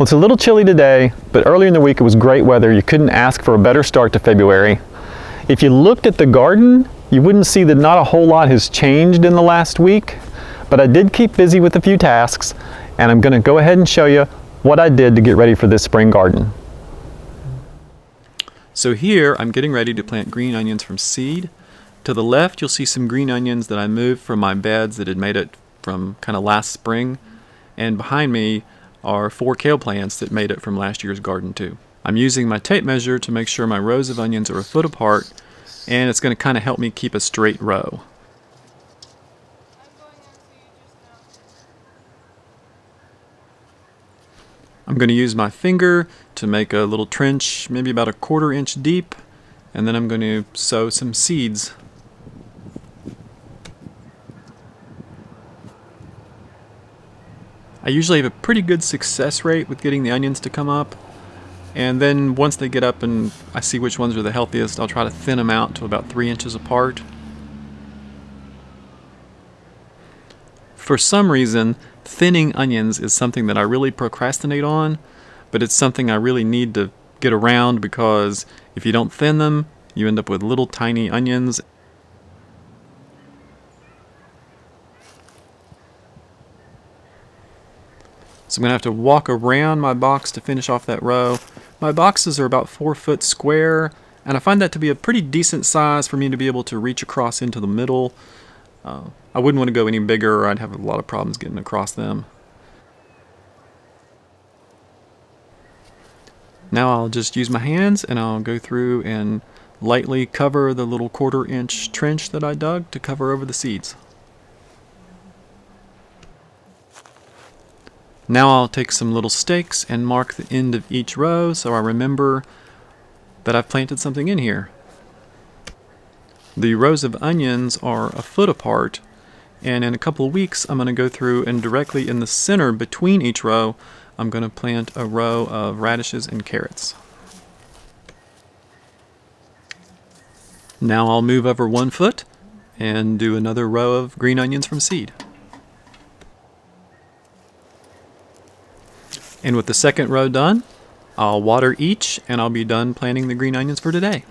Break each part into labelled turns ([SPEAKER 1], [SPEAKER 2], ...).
[SPEAKER 1] Well, it's a little chilly today, but earlier in the week it was great weather. You couldn't ask for a better start to February. If you looked at the garden, you wouldn't see that not a whole lot has changed in the last week, but I did keep busy with a few tasks, and I'm going to go ahead and show you what I did to get ready for this spring garden.
[SPEAKER 2] So here I'm getting ready to plant green onions from seed. To the left you'll see some green onions that I moved from my beds that had made it from kind of last spring, and behind me are 4 kale plants that made it from last year's garden too. I'm using my tape measure to make sure my rows of onions are a foot apart, and it's going to kind of help me keep a straight row. I'm going to use my finger to make a little trench, maybe about a 1/4 inch deep, and then I'm going to sow some seeds. I usually have a pretty good success rate with getting the onions to come up, and then once they get up and I see which ones are the healthiest, I'll try to thin them out to about 3 inches apart. For some reason, thinning onions is something that I really procrastinate on, but it's something I really need to get around, because if you don't thin them, you end up with little tiny onions. So I'm going to have to walk around my box to finish off that row. My boxes are about 4 foot square, and I find that to be a pretty decent size for me to be able to reach across into the middle. I wouldn't want to go any bigger, or I'd have a lot of problems getting across them. Now I'll just use my hands and I'll go through and lightly cover the little 1/4 inch trench that I dug to cover over the seeds. Now I'll take some little stakes and mark the end of each row so I remember that I've planted something in here. The rows of onions are a foot apart, and in a couple of weeks I'm going to go through and directly in the center between each row I'm going to plant a row of radishes and carrots. Now I'll move over 1 foot and do another row of green onions from seed. And with the second row done, I'll water each and I'll be done planting the green onions for today.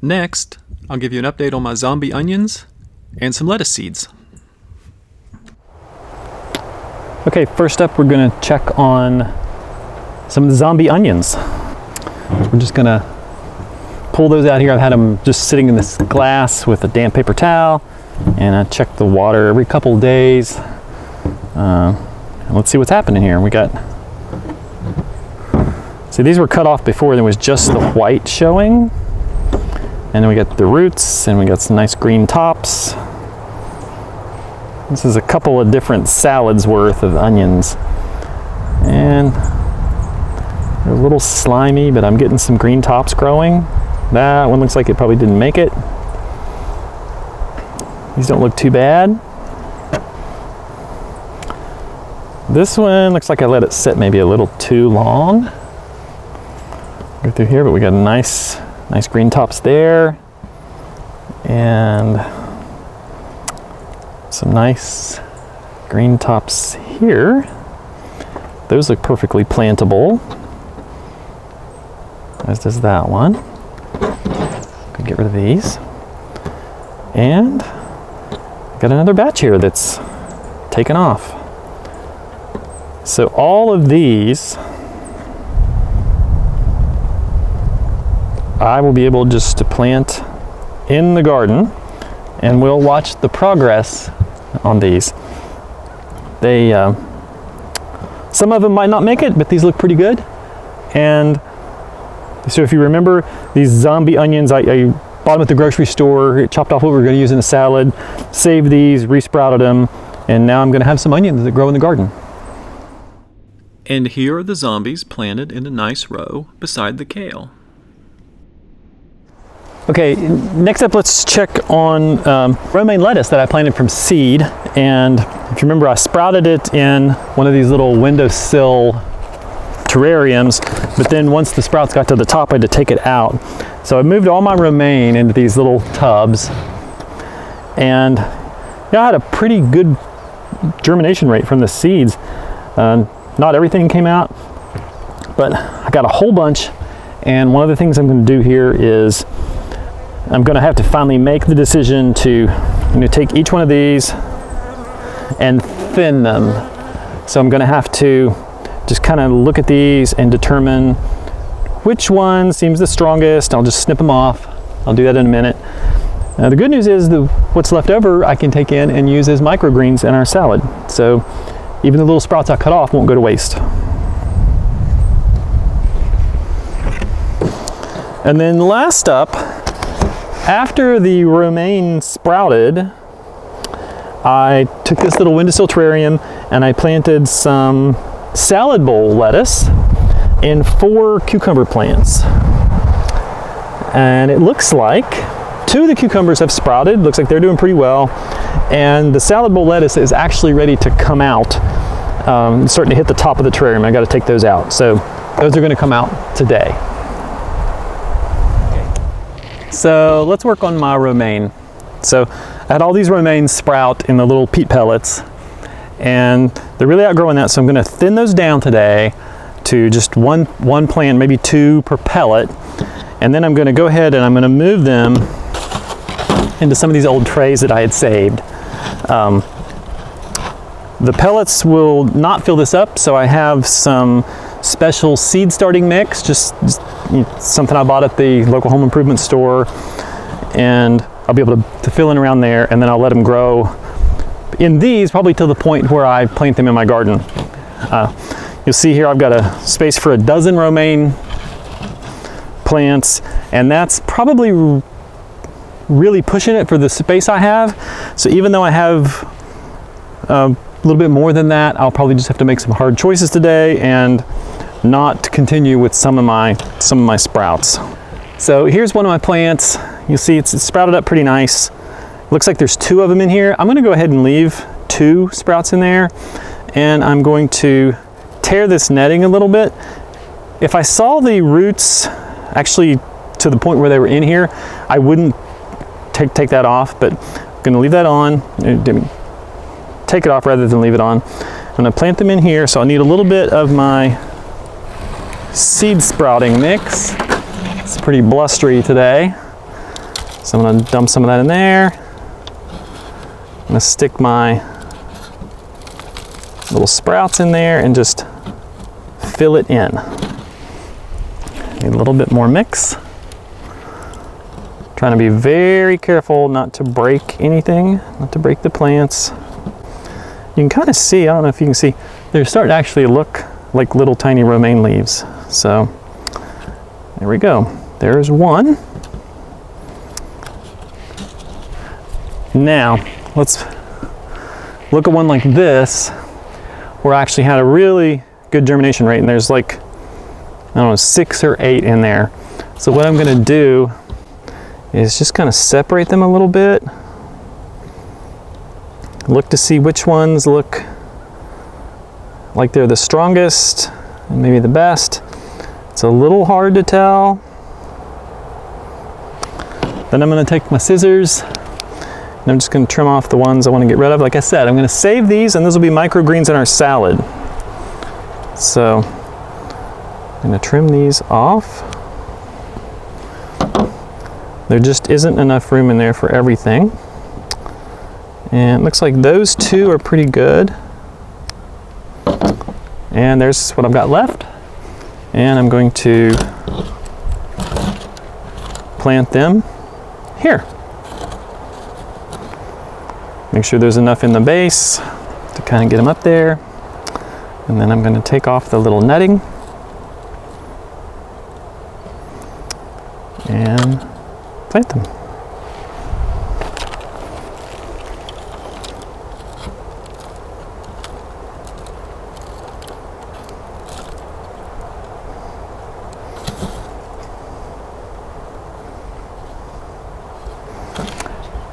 [SPEAKER 2] Next, I'll give you an update on my zombie onions and some lettuce seeds.
[SPEAKER 1] Okay, first up we're going to check on some of the zombie onions. We're just going to pull those out here. I've had them just sitting in this glass with a damp paper towel, and I check the water every couple of days. Let's see what's happening here. See, these were cut off before. There was just the white showing, and then we got the roots, and we got some nice green tops. This is a couple of different salads worth of onions, and they're a little slimy, but I'm getting some green tops growing. That one looks like it probably didn't make it. These don't look too bad. This one looks like I let it sit maybe a little too long. Go through here, but we got nice green tops there, and some nice green tops here. Those look perfectly plantable, as does that one. Could get rid of these. And got another batch here that's taken off. So all of these I will be able just to plant in the garden, and we'll watch the progress on these. Some of them might not make it, but these look pretty good. And so if you remember, these zombie onions, I bought them at the grocery store, chopped off what we were going to use in a salad, saved these, resprouted them, and now I'm going to have some onions that grow in the garden.
[SPEAKER 2] And here are the zombies planted in a nice row beside the kale.
[SPEAKER 1] Okay, next up let's check on romaine lettuce that I planted from seed. And if you remember, I sprouted it in one of these little windowsill terrariums, but then once the sprouts got to the top, I had to take it out. So I moved all my romaine into these little tubs, and yeah, I had a pretty good germination rate from the seeds. Not everything came out, but I got a whole bunch. And one of the things I'm going to do here is I'm going to have to finally make the decision to take each one of these and thin them. So I'm going to have to just kind of look at these and determine which one seems the strongest. I'll just snip them off. I'll do that in a minute. The good news is that what's left over I can take in and use as microgreens in our salad. So even the little sprouts I cut off won't go to waste. And then last up, after the romaine sprouted, I took this little windowsill terrarium and I planted some salad bowl lettuce in 4 cucumber plants. And it looks like 2 of the cucumbers have sprouted. Looks like they're doing pretty well. And the salad bowl lettuce is actually ready to come out. Starting to hit the top of the terrarium. I got to take those out. So those are going to come out today. So let's work on my romaine. So I had all these romaines sprout in the little peat pellets, and they're really outgrowing that, so I'm going to thin those down today to just one plant, maybe 2 per pellet. And then I'm going to go ahead and I'm going to move them into some of these old trays that I had saved. The pellets will not fill this up, so I have some special seed starting mix, just something I bought at the local home improvement store, and I'll be able to fill in around there, and then I'll let them grow in these probably to the point where I plant them in my garden. You'll see here I've got a space for a dozen romaine plants, and that's probably really pushing it for the space I have. So even though I have a little bit more than that, I'll probably just have to make some hard choices today and not continue with some of my sprouts. So here's one of my plants. You'll see it's sprouted up pretty nice. Looks like there's 2 of them in here. I'm going to go ahead and leave 2 sprouts in there, and I'm going to tear this netting a little bit. If I saw the roots actually to the point where they were in here, I wouldn't take that off, but I'm going to leave that on. Take it off rather than leave it on. I'm going to plant them in here, so I'll need a little bit of my seed sprouting mix. It's pretty blustery today, so I'm going to dump some of that in there. I'm going to stick my little sprouts in there and just fill it in. Need a little bit more mix. Trying to be very careful not to break anything, not to break the plants. You can kind of see, I don't know if you can see, they're starting to actually look like little tiny romaine leaves. So there we go. There's one. Now let's look at one like this where I actually had a really good germination rate, and there's like, I don't know, 6 or 8 in there. So what I'm going to do is just kind of separate them a little bit. Look to see which ones look like they're the strongest and maybe the best. It's a little hard to tell. Then I'm going to take my scissors and I'm just going to trim off the ones I want to get rid of. Like I said, I'm going to save these, and those will be microgreens in our salad. So I'm going to trim these off. There just isn't enough room in there for everything. And it looks like those 2 are pretty good. And there's what I've got left. And I'm going to plant them here. Make sure there's enough in the base to kind of get them up there. And then I'm going to take off the little netting and plant them.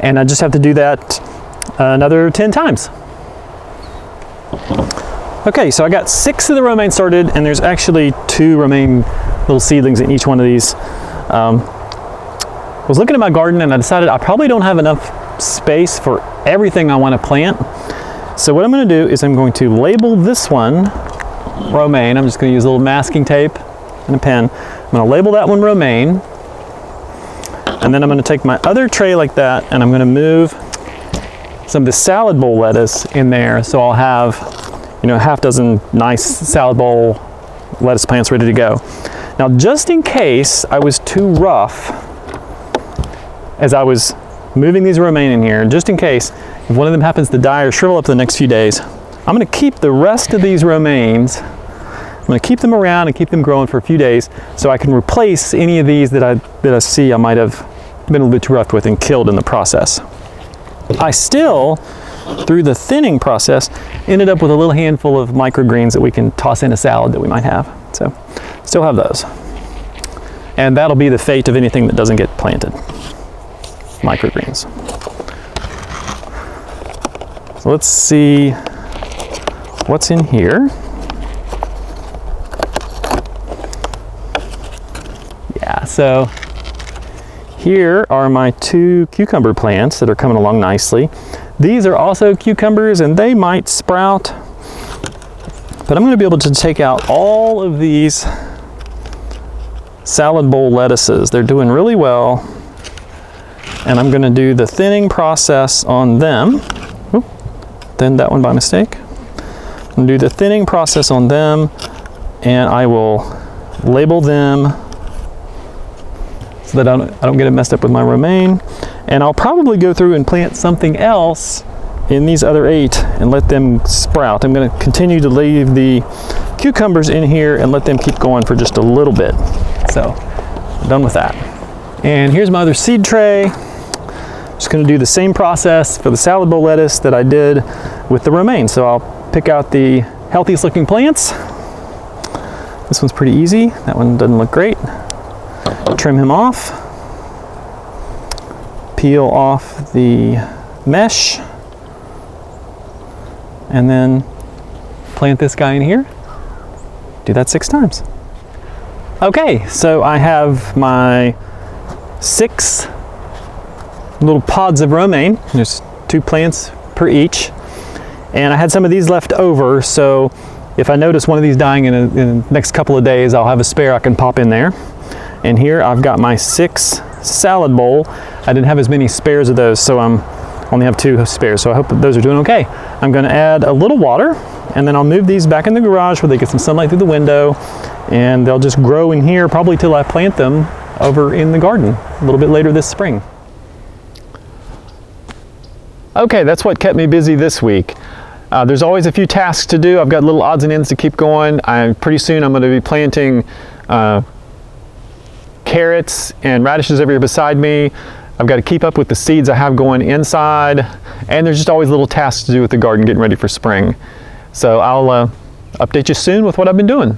[SPEAKER 1] And I just have to do that another 10 times. Okay, so I got 6 of the romaine started, and there's actually 2 romaine little seedlings in each one of these. I was looking at my garden and I decided I probably don't have enough space for everything I want to plant. So what I'm going to do is I'm going to label this one romaine. I'm just going to use a little masking tape and a pen. I'm going to label that one romaine. And then I'm going to take my other tray like that and I'm going to move some of the salad bowl lettuce in there, so I'll have, you know, a half dozen nice salad bowl lettuce plants ready to go. Now, just in case I was too rough as I was moving these romaine in here, just in case if one of them happens to die or shrivel up the next few days, I'm going to keep the rest of these romaines. I'm going to keep them around and keep them growing for a few days so I can replace any of these that I see I might have been a little bit too rough with and killed in the process. I still, through the thinning process, ended up with a little handful of microgreens that we can toss in a salad that we might have. So, still have those. And that'll be the fate of anything that doesn't get planted. Microgreens. So let's see what's in here. Yeah, so here are my 2 cucumber plants that are coming along nicely. These are also cucumbers and they might sprout, but I'm going to be able to take out all of these salad bowl lettuces. They're doing really well, and I'm going to do the thinning process on them. Oop, thinned that one by mistake. I'm going to do the thinning process on them, and I will label them so that I don't get it messed up with my romaine. And I'll probably go through and plant something else in these other 8 and let them sprout. I'm going to continue to leave the cucumbers in here and let them keep going for just a little bit. So, I'm done with that. And here's my other seed tray. Just going to do the same process for the salad bowl lettuce that I did with the romaine. So I'll pick out the healthiest looking plants. This one's pretty easy. That one doesn't look great. Trim him off. Peel off the mesh. And then plant this guy in here. Do that 6 times. Okay, so I have my 6 little pods of romaine. There's 2 plants per each. And I had some of these left over, so if I notice one of these dying in the next couple of days, I'll have a spare I can pop in there. And here I've got my 6 salad bowl. I didn't have as many spares of those, so I'm only have 2 spares, so I hope that those are doing okay. I'm going to add a little water, and then I'll move these back in the garage where they get some sunlight through the window, and they'll just grow in here probably till I plant them over in the garden a little bit later this spring. Okay, that's what kept me busy this week. There's always a few tasks to do. I've got little odds and ends to keep going. Pretty soon I'm going to be planting carrots and radishes over here beside me. I've got to keep up with the seeds I have going inside, and there's just always little tasks to do with the garden getting ready for spring. So I'll update you soon with what I've been doing.